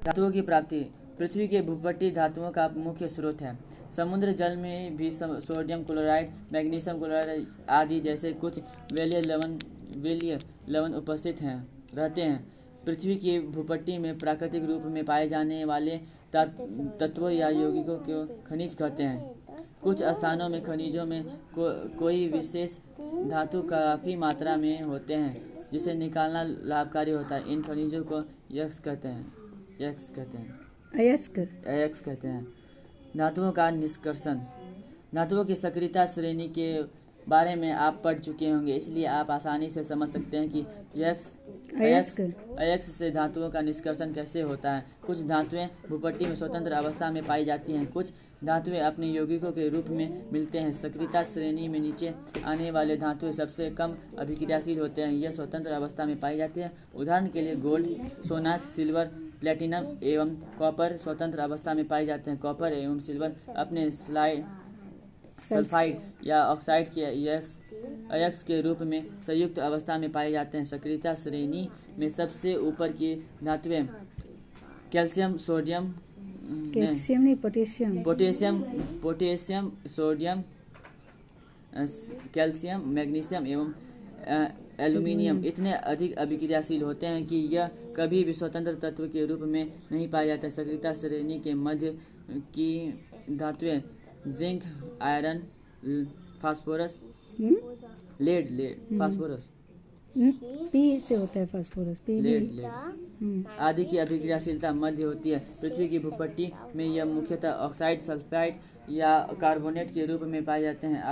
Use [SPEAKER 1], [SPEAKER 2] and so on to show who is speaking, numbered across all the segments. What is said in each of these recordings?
[SPEAKER 1] धातुओं की प्राप्ति। पृथ्वी के भूपट्टी धातुओं का मुख्य स्रोत है। समुद्र जल में भी सोडियम क्लोराइड, मैग्नीशियम क्लोराइड आदि जैसे कुछ वेलीय लवण उपस्थित रहते हैं। पृथ्वी की भूपट्टी में प्राकृतिक रूप में पाए जाने वाले तत्वों या यौगिकों को खनिज कहते हैं। कुछ स्थानों में खनिजों में कोई विशेष धातु काफ़ी मात्रा में होते हैं जिसे निकालना लाभकारी होता है। इन खनिजों को अयस्क कहते हैं। धातुओं का निष्कर्षण। धातुओं की सक्रियता श्रेणी के बारे में आप पढ़ चुके होंगे, इसलिए आप आसानी से समझ सकते हैं कि अयस्क से धातुओं का निष्कर्षण कैसे होता है। कुछ धातुएं भूपट्टी में स्वतंत्र अवस्था में पाई जाती हैं। कुछ धातुएं अपने यौगिकों के रूप में मिलते हैं। सक्रियता श्रेणी में नीचे आने वाले धातुएं सबसे कम अभिक्रियाशील होते हैं। यह स्वतंत्र अवस्था में पाई जाती है। उदाहरण के लिए गोल्ड, सोना, सिल्वर, प्लेटिनम एवं कॉपर स्वतंत्र अवस्था में पाए जाते हैं। कॉपर एवं सिल्वर अपने सल्फाइड या ऑक्साइड के अयस्क के रूप में संयुक्त अवस्था में पाए जाते हैं। सक्रियता श्रेणी में सबसे ऊपर की धातुएं कैल्शियम, मैग्नीशियम एवं एल्यूमिनियम इतने अधिक अभिक्रियाशील होते हैं कि यह कभी भी स्वतंत्र तत्व के रूप में नहीं पाया जाता। सक्रियता श्रेणी के मध्य की धातुएं zinc, iron, phosphorus, lead, phosphorus,
[SPEAKER 2] P से होता है फास्फोरस,
[SPEAKER 1] लेड आदि की अभिक्रियाशीलता मध्य होती है। पृथ्वी की भूपट्टी में यह मुख्यतः ऑक्साइड, सल्फाइड या कार्बोनेट के रूप में पाए जाते हैं।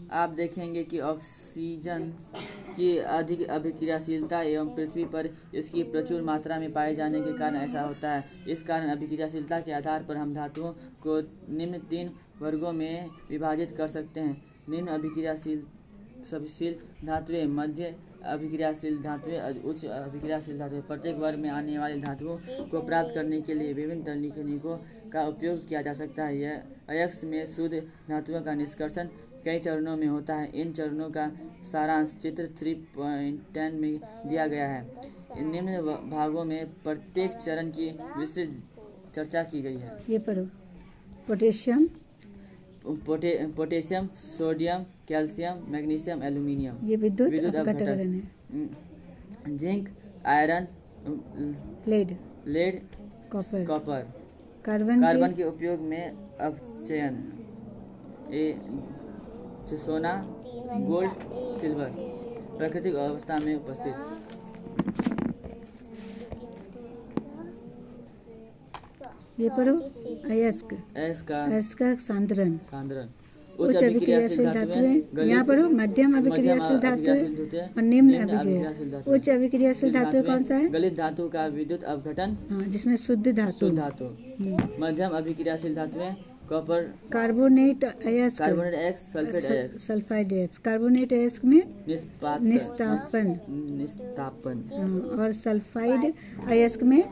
[SPEAKER 1] आप देखेंगे कि ऑक्सीजन की अधिक अभिक्रियाशीलता एवं पृथ्वी पर इसकी प्रचुर मात्रा में पाए जाने के कारण ऐसा होता है। इस कारण अभिक्रियाशीलता के आधार पर हम धातुओं को निम्न 3 वर्गों में विभाजित कर सकते हैं। निम्न अभिक्रियाशील धातुएं, मध्य अभिक्रियाशील धातुएं, उच्च अभिक्रियाशील धातुएं। प्रत्येक वर्ग में आने वाली धातुओं को प्राप्त करने के लिए विभिन्न तकनीकों का उपयोग किया जा सकता है। यह अयस्क में शुद्ध धातुओं का निष्कर्षण कई चरणों में होता है। इन चरणों का सारांश चित्र 3.10 में दिया गया है। निम्न भागों में प्रत्येक चरण की विस्तृत चर्चा की गई है।
[SPEAKER 2] ये पढ़ो।
[SPEAKER 1] Potassium, sodium, calcium, magnesium, aluminium
[SPEAKER 2] ये विद्युत अपघटन है।
[SPEAKER 1] Zinc, iron, lead, copper, carbon के उपयोग में अपचयन, सोना, गोल्ड, सिल्वर प्राकृतिक अवस्था में उपस्थित।
[SPEAKER 2] ये पढ़ो। अयस्क का सांद्रण। उच्च अभिक्रियाशील धातुएं। यहाँ पढ़ो। मध्यम अभिक्रियाशील धातुएं और निम्न अभिक्रियाशील धातुएं। उच्च अभिक्रियाशील धातु कौन सा है?
[SPEAKER 1] गलित धातु का विद्युत अपघटन,
[SPEAKER 2] जिसमें शुद्ध धातु।
[SPEAKER 1] मध्यम अभिक्रियाशील धातुएं कॉपर,
[SPEAKER 2] कार्बोनेट अयस्क, सल्फाइड अयस्क। कार्बोनेट अयस्क में निस्तापन और सल्फाइड अयस्क में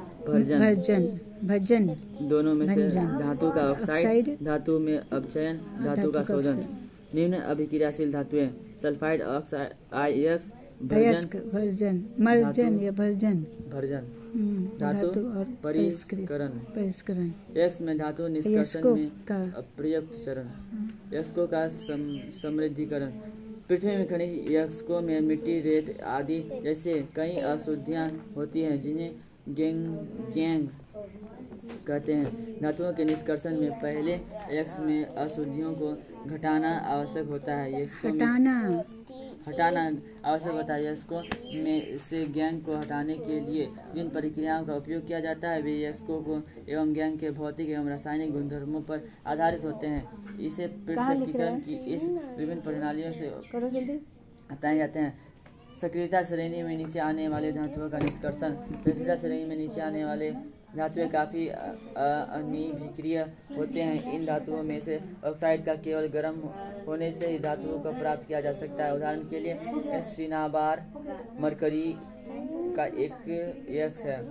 [SPEAKER 2] भर्जन।
[SPEAKER 1] दोनों में से धातु का ऑक्साइड, धातु में अपचयन, धातु का शोधन। निम्न अभिक्रियाशील धातुएं सल्फाइड अयस्क,
[SPEAKER 2] भर्जन,
[SPEAKER 1] धातु परिष्करण। एक्स में धातु निष्कर्षण में अप्रयुक्त चरण, यस्कों का समृद्धिकरण। पृथ्वी में खनिज यस्कों में मिट्टी, रेत आदि जैसे कई अशुद्धियां होती हैं जिन्हें गैंग कहते हैं। धातुओं के निष्कर्षण में पहले यक्स में अशुद्धियों को हटाना आवश्यक होता है। यस्कों में से गैंग को हटाने के लिए जिन प्रक्रियाओं का उपयोग किया जाता है वे यस्कों को एवं गैंग के भौतिक एवं रासायनिक गुणधर्मों पर आधारित होते हैं। इसे पृथक्कीकरण की इस विभिन्न प्रणालियों से अपनाए जाते हैं। सक्रियता श्रेणी में नीचे आने वाले धातुओं का निष्कर्षण। सक्रियता श्रेणी में नीचे आने वाले धातुएं काफ़ी अनिभिक्रिय होते हैं। इन धातुओं में से ऑक्साइड का केवल गर्म होने से ही धातुओं को प्राप्त किया जा सकता है। उदाहरण के लिए सिनाबार मरकरी का एक यक्स है।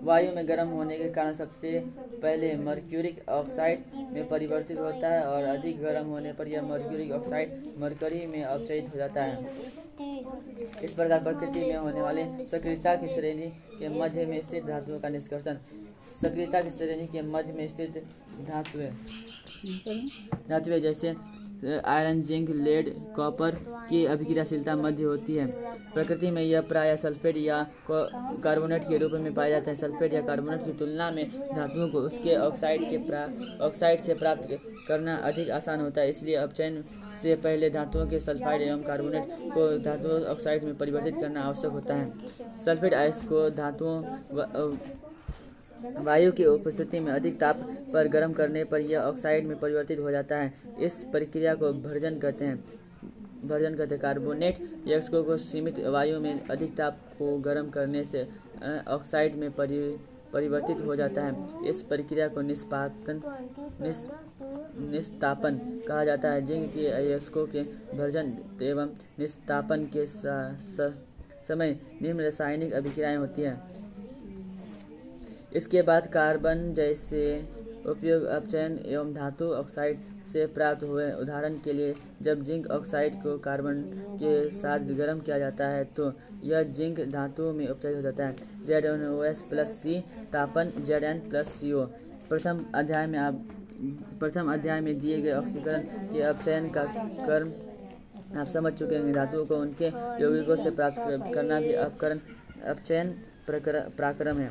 [SPEAKER 1] वायु में गर्म होने के कारण सबसे पहले मर्क्यूरिक ऑक्साइड में परिवर्तित होता है और अधिक गर्म होने पर यह मर्क्यूरिक ऑक्साइड मरकरी में अपचयित हो जाता है। इस प्रकार प्रकृति में होने वाले सक्रियता की श्रेणी के मध्य में स्थित धातुओं का निष्कर्षण। सक्रियता की श्रेणी के मध्य में स्थित धातुएं जैसे आयरन, जिंक, लेड, कॉपर की अभिक्रियाशीलता मध्य होती है। प्रकृति में यह प्रायः सल्फेट या कार्बोनेट के रूप में पाया जाता है। सल्फेट या कार्बोनेट की तुलना में धातुओं को उसके ऑक्साइड से प्राप्त करना अधिक आसान होता है, इसलिए अपचयन से पहले धातुओं के सल्फाइड एवं कार्बोनेट को धातु ऑक्साइड में परिवर्तित करना आवश्यक होता है। सल्फेट आयस को धातुओं वायु की उपस्थिति में अधिक ताप पर गर्म करने पर यह ऑक्साइड में परिवर्तित हो जाता है। इस प्रक्रिया को भर्जन कहते हैं। कार्बोनेट यस्कों को सीमित वायु में अधिक ताप को गर्म करने से ऑक्साइड में परिवर्तित हो जाता है। इस प्रक्रिया को निस्तापन कहा जाता है। जिंक के अयस्कों के भर्जन एवं निस्तापन के समय निम्न रासायनिक अभिक्रियाएं होती हैं। इसके बाद कार्बन जैसे उपयोग अपचयन एवं धातु ऑक्साइड से प्राप्त हुए। उदाहरण के लिए, जब जिंक ऑक्साइड को कार्बन के साथ गर्म किया जाता है तो यह जिंक धातु में उपचयित हो जाता है। ZnOS प्लस C तापन Zn+CO। प्रथम अध्याय में दिए गए ऑक्सीकरण के अपचयन का क्रम आप समझ चुके हैं। धातुओं को उनके यौगिकों से प्राप्त करना भी अपचयन प्रक्रम है।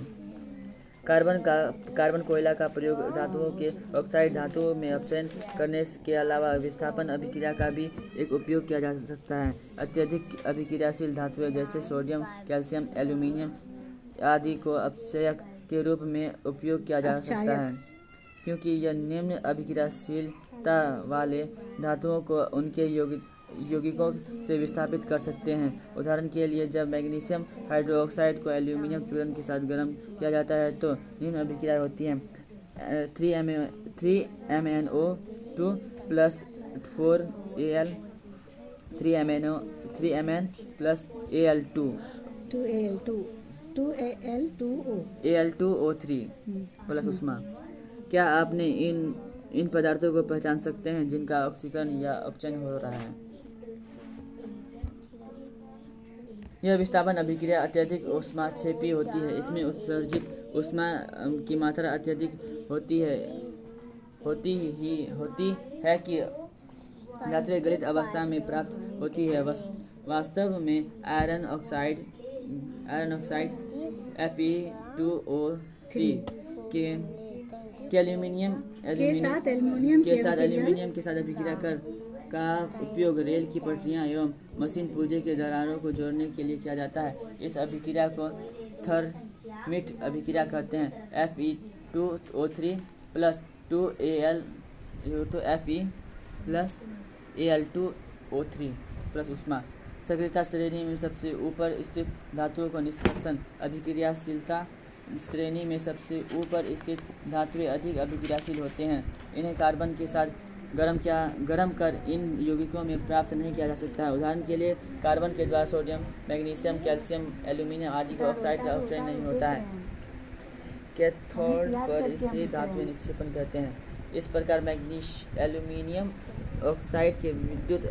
[SPEAKER 1] कार्बन कोयला का प्रयोग धातुओं के ऑक्साइड धातुओं में अपचयन करने के अलावा विस्थापन अभिक्रिया का भी एक उपयोग किया जा सकता है। अत्यधिक अभिक्रियाशील धातुएं जैसे सोडियम, कैल्शियम, एल्यूमीनियम आदि को अपचयक के रूप में उपयोग किया जा सकता है, क्योंकि यह निम्न अभिक्रियाशीलता वाले धातुओं को उनके यौगिकों से विस्थापित कर सकते हैं। उदाहरण के लिए, जब मैग्नीशियम हाइड्रोक्साइड को एल्यूमीनियम चूर्ण के साथ गर्म किया जाता है तो निम्न अभिक्रिया होती है। 3MnO2 plus 4Al 3Mn plus Al2O3 plus उष्मा। क्या आपने इन पदार्थों को पहचान सकते हैं जिनका ऑक्सीकरण या अपचयन हो रहा है? यह विस्थापन अभिक्रिया अत्यधिक ऊष्माक्षेपी होती है। इसमें उत्सर्जित ऊष्मा की मात्रा अत्यधिक होती है कि धातुएं गलित अवस्था में प्राप्त होती है। वास्तव में आयरन ऑक्साइड Fe2O3 के एल्यूमीनियम के साथ अभिक्रिया का उपयोग रेल की पटरियां एवं मशीन पुर्जे के दरारों को जोड़ने के लिए किया जाता है। इस अभिक्रिया को थर्मिट अभिक्रिया कहते हैं। Fe2O3 plus 2Al Fe plus Al2O3 plus उष्मा। सक्रियता श्रेणी में सबसे ऊपर स्थित धातुओं का निष्कर्षण। अभिक्रियाशीलता श्रेणी में सबसे ऊपर स्थित धातुएं अधिक अभिक्रियाशील होते हैं। इन्हें कार्बन के साथ गर्म कर इन यौगिकों में प्राप्त नहीं किया जा सकता है। उदाहरण के लिए, कार्बन के द्वारा सोडियम, मैग्नीशियम, कैल्शियम, एल्यूमीनियम आदि के ऑक्साइड का अपचयन नहीं होता है। कैथोड पर इसे धातुएं निक्षेपण कहते हैं। इस प्रकार एल्यूमीनियम ऑक्साइड के विद्युत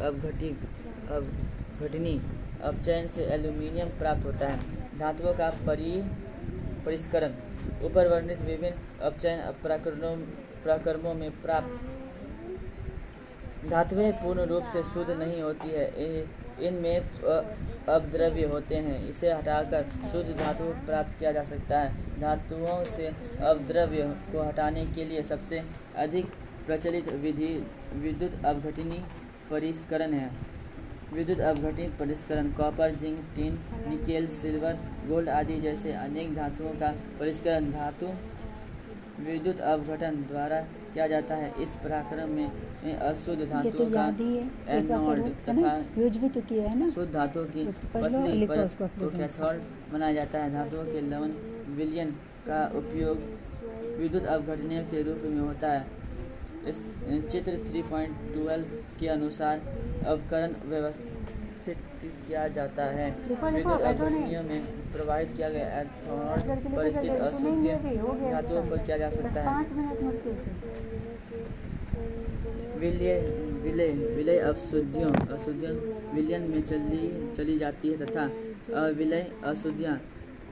[SPEAKER 1] अपघटनी अपचयन से एल्यूमीनियम प्राप्त होता है। धातुओं का परिष्करण। ऊपर वर्णित विभिन्न अपचयन प्रक्रमों में प्राप्त धातुएं पूर्ण रूप से शुद्ध नहीं होती है। इनमें अपद्रव्य होते हैं। इसे हटाकर शुद्ध धातु प्राप्त किया जा सकता है। धातुओं से अपद्रव्य को हटाने के लिए सबसे अधिक प्रचलित विधि विद्युत अपघटनी परिष्करण है। विद्युत अपघटनी परिष्करण copper, zinc, tin, nickel, silver, gold आदि जैसे अनेक धातुओं का परिष्करण धातु विद्युत अपघटन द्वारा किया जाता है। इस प्रक्रम में अशुद्ध धातुओं का एनोड तथा शुद्ध धातुओं की पतली परत को कैथोड बनाया जाता है। धातुओं के लवण विलयन का उपयोग विद्युत अपघटनीय के रूप में होता है। इस चित्र 3.12 के अनुसार अपकरण व्यवस्थित किया जाता है। विद्युत अपघटनीयों में प्रवाहित किया गया एनोड पर स्थित अशुद्ध धातुओं पर किया जा सकता है। विलय अशुद्धियों विलयन में चली जाती है तथा अविलय अशुद्धियाँ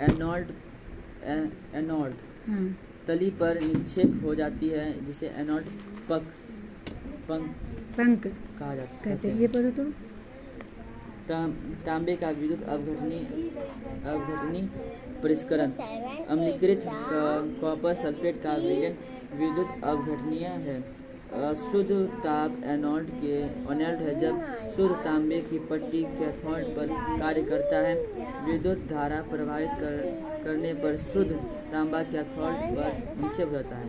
[SPEAKER 1] एनोड तली पर निक्षेप हो जाती है, जिसे एनोड पंख कहा जाता है।
[SPEAKER 2] ये पढ़ो तो
[SPEAKER 1] तांबे का विद्युत अवघटनी परिष्करण। अम्लीकृत कॉपर सल्फेट का विलयन विद्युत अवघटनीय है। शुद्ध ताप एनोड है। जब शुद्ध तांबे की पट्टी कैथोड पर कार्य करता है, विद्युत धारा प्रवाहित करने पर शुद्ध तांबा कैथोड पर निक्षेप हो जाता है।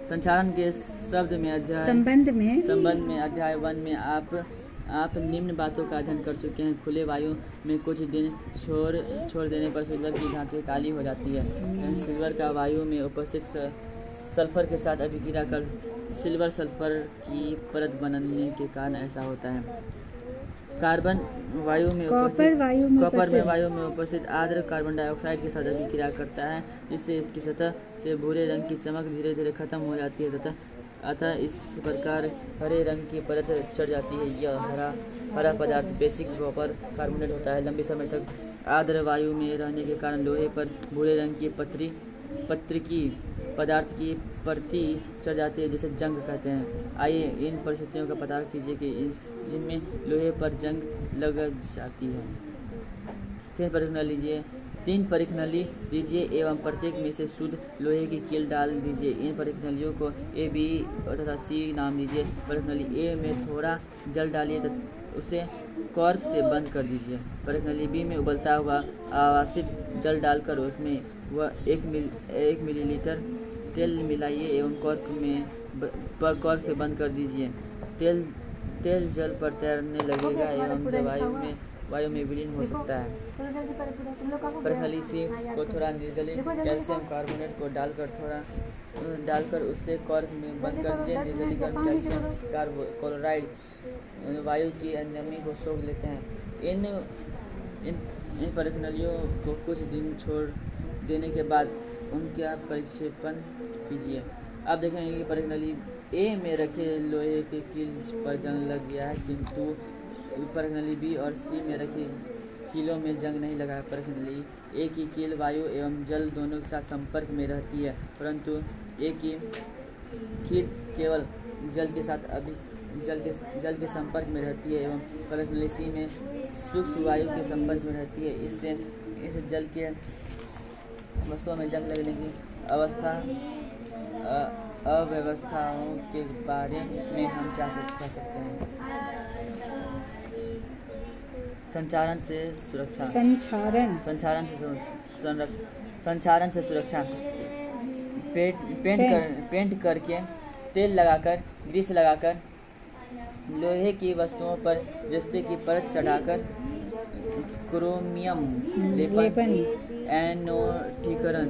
[SPEAKER 1] संचारण के संबंध में अध्याय 1 में आप निम्न बातों का अध्ययन कर चुके हैं। खुले वायु में कुछ दिन छोड़ देने पर सिल्वर की धातु काली हो जाती है। सिल्वर का वायु में उपस्थित सल्फर के साथ अभिक्रिया कर सिल्वर सल्फर की परत बनने के कारण ऐसा होता है। कार्बन कॉपर वायु में उपस्थित आर्द्र कार्बन डाइऑक्साइड के साथ अभिक्रिया करता है, जिससे इसकी सतह से भूरे रंग की चमक धीरे धीरे खत्म हो जाती है अतः इस प्रकार हरे रंग की परत चढ़ जाती है। यह हरा पदार्थ बेसिक कॉपर कार्बोनेट होता है। लंबे समय तक आर्द्र वायु में रहने के कारण लोहे पर भूरे रंग की पत्रिकी पदार्थ की परती चढ़ जाती है, जिसे जंग कहते हैं। आइए इन परिस्थितियों का पता कीजिए कि जिनमें लोहे पर जंग लग जाती है। 3 परिखनली लीजिए एवं प्रत्येक में से शुद्ध लोहे की कील डाल दीजिए। इन परिखनलियों को A, B तथा C नाम दीजिए। परिखनली A में थोड़ा जल डालिए तथा उसे कॉर्क से बंद कर दीजिए। परिखनली B में उबलता हुआ आवासित जल डालकर उसमें 1 मिलीलीटर तेल मिलाइए एवं कॉर्क से बंद कर दीजिए। तेल जल पर तैरने लगेगा एवं वायु में विलीन हो सकता है। परिखनली C को थोड़ा निर्जलीय कैल्शियम कार्बोनेट को डालकर उससे कॉर्क में बंद कर दीजिए। निर्जलीकरण कैल्शियम क्लोराइड वायु की नमी को सोख लेते हैं। इन परिखनलियों को कुछ दिन छोड़ देने के बाद उनका परिक्षेपण कीजिए। आप देखेंगे कि परिखनली A में रखे लोहे के कील पर जंग लग गया है, किंतु परिखनली B और C में रखी कीलों में जंग नहीं लगा। परिखनली A की कील वायु एवं जल दोनों के साथ संपर्क में रहती है, परंतु A की कील केवल जल के संपर्क में रहती है एवं परिखनली C में सूक्ष्म वायु के संपर्क में रहती है। इससे जल के वस्तुओं में जंग लगने की अव्यवस्थाओं के बारे में हम क्या कह सकते हैं? संचारण से सुरक्षा। पेंट करके तेल लगाकर ग्रीस लगाकर लोहे की वस्तुओं पर जस्ते की परत चढ़ाकर क्रोमियम लेपन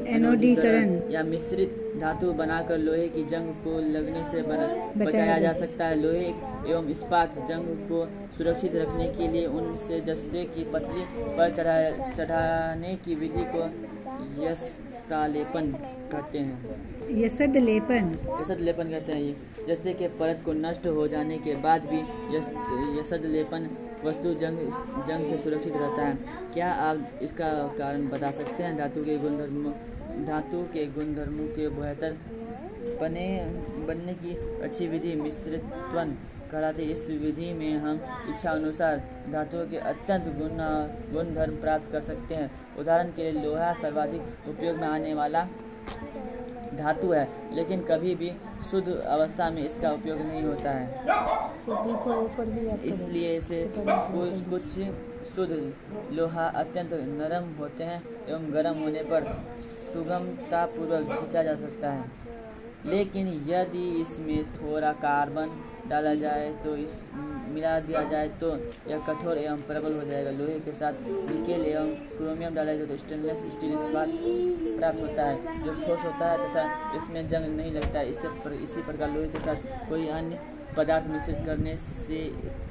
[SPEAKER 1] एनोडीकरण या मिश्रित धातु बनाकर लोहे की जंग को लगने से बचाया जा सकता है। लोहे एवं इस्पात जंग को सुरक्षित रखने के लिए उनसे जस्ते की पतली पर चढ़ाने की विधि को यस्तालेपन कहते हैं।
[SPEAKER 2] यसद
[SPEAKER 1] लेपन कहते हैं। जस्ते के परत को नष्ट हो जाने के बाद भी यसद लेपन वस्तु जंग से सुरक्षित रहता है। क्या आप इसका कारण बता सकते हैं? धातु के गुणधर्मों के बेहतर बनने की अच्छी विधि मिश्रितवन कहलाती है। इस विधि में हम इच्छा अनुसार धातुओं के अत्यंत गुणधर्म प्राप्त कर सकते हैं। उदाहरण के लिए लोहा सर्वाधिक उपयोग में आने वाला धातु है, लेकिन कभी भी शुद्ध अवस्था में इसका उपयोग नहीं होता है, इसलिए इसे कुछ शुद्ध लोहा अत्यंत नरम होते हैं एवं गर्म होने पर सुगमतापूर्वक खींचा जा सकता है। लेकिन यदि इसमें थोड़ा कार्बन डाला जाए तो मिला दिया जाए तो यह कठोर एवं प्रबल हो जाएगा। लोहे के साथ निकेल एवं क्रोमियम डाला जाए तो स्टेनलेस स्टील इस्पात प्राप्त होता है, जो ठोस होता है तथा इसमें जंग नहीं लगता है। इसी प्रकार लोहे के साथ कोई अन्य पदार्थ मिश्रित करने से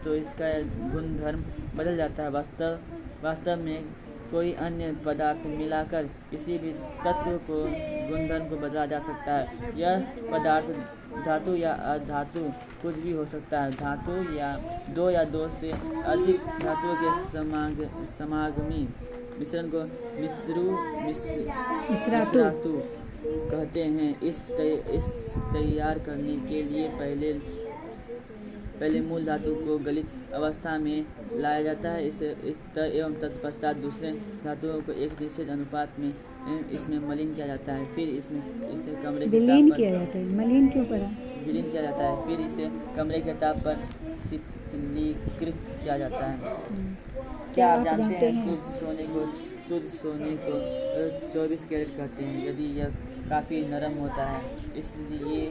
[SPEAKER 1] तो इसका गुणधर्म बदल जाता है। वास्तव में कोई अन्य पदार्थ मिलाकर किसी भी तत्व को गुणधर्म को बदला जा सकता है। यह पदार्थ धातु या अधातु कुछ भी हो सकता है। धातु या दो से अधिक धातुओं के समागमी मिश्रण को मिश्रातु कहते हैं। इस तैयार करने के लिए पहले मूल धातु को गलित अवस्था में लाया जाता है एवं तत्पश्चात दूसरे धातुओं को एक निश्चित अनुपात में इसमें मलिन किया जाता है। फिर इसे कमरे के ताप पर
[SPEAKER 2] किया जाता है। मलिन क्यों पड़ा?
[SPEAKER 1] विलीन किया जाता है। फिर इसे कमरे के ताप पर शीतलीकृत किया जाता है। क्या आप जानते हैं शुद्ध सोने को 24 कैरेट कहते हैं। यदि यह काफ़ी नरम होता है इसलिए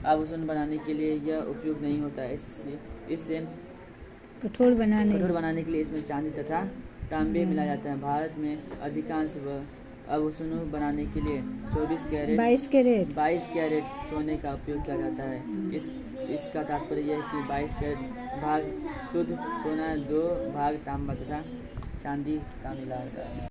[SPEAKER 1] आभूषण बनाने के लिए यह उपयोग नहीं होता है। इससे
[SPEAKER 2] कठोर बनाने
[SPEAKER 1] के लिए इसमें चांदी तथा तांबे मिलाया जाता है। भारत में अधिकांश आभूषणों बनाने के लिए 22 कैरेट सोने का उपयोग किया जाता है। इसका तात्पर्य यह है कि 22 कैरेट भाग शुद्ध सोना, 2 भाग तांबा तथा चांदी का मिलाया जाता है।